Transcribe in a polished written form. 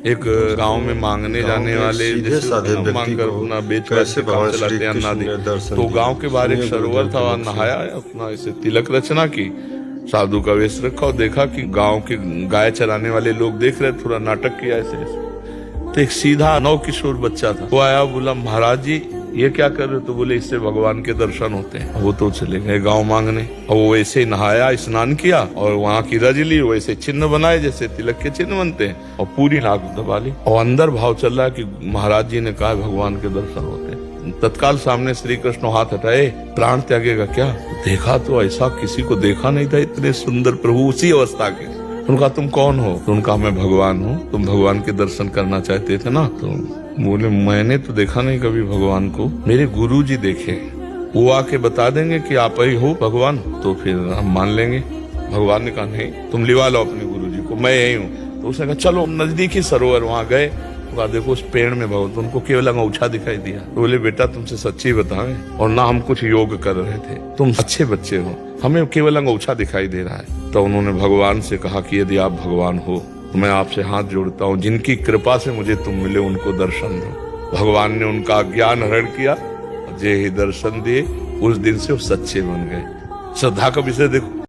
एक गांव में मांगने जाने वाले मांग कर अपना बेच कैसे काम भगवान चलाते श्री हैं कृष्ण अन्नादि। ने दर्शन तो दिए। गांव के बाहर एक सुनिए सरोवर गुरुदेव था, के वहां मुख से। नहाया, अपना ऐसे तिलक रचना की, साधु का वेश रखा और देखा कि गांव के गाय चराने वाले लोग देख रहे, थोड़ा नाटक किया ऐसे ऐसे। तो एक सीधा 9 किशोर बच्चा था, वो आया, बोला महाराज जी ये क्या कर रहे हो? तो बोले इससे भगवान के दर्शन होते हैं। वो तो चले गए गांव मांगने, और वो वैसे ही नहाया, स्नान किया और वहां की रज ली, वैसे चिन्ह बनाए जैसे तिलक के चिन्ह बनते हैं, और पूरी नाक दबा ली। और अंदर भाव चल रहा है कि महाराज जी ने कहा भगवान के दर्शन होते हैं। तत्काल सामने श्री कृष्ण हाथ हटाए, प्राण त्यागेगा क्या? देखा तो ऐसा किसी को देखा नहीं था, इतने सुंदर प्रभु उसी अवस्था के। उनका तुम कौन हो? तो उनका मैं भगवान हूँ। तुम भगवान के दर्शन करना चाहते थे ना? तो बोले मैंने तो देखा नहीं कभी भगवान को, मेरे गुरु जी देखे, वो आके बता देंगे कि आप ही हो भगवान, तो फिर हम मान लेंगे। भगवान ने कहा नहीं, तुम लिवा लो अपने गुरु जी को, मैं यही हूँ। तो उसने कहा चलो नजदीकी सरोवर, वहां गए, तो देखो उस पेड़ में भगवान, तो उनको केवल अंगूठा दिखाई दिया। तो बोले बेटा तुमसे सच्ची बताएं, और ना हम कुछ योग कर रहे थे, तुम अच्छे बच्चे हो, हमें केवल अंगूठा दिखाई दे रहा है। तो उन्होंने भगवान से कहा कि यदि आप भगवान हो तो मैं आपसे हाथ जोड़ता हूँ, जिनकी कृपा से मुझे तुम मिले उनको दर्शन दो। भगवान ने उनका ज्ञान हरण किया, जे ही दर्शन दिए, उस दिन से वो सच्चे बन गए। श्रद्धा का विषय देखो।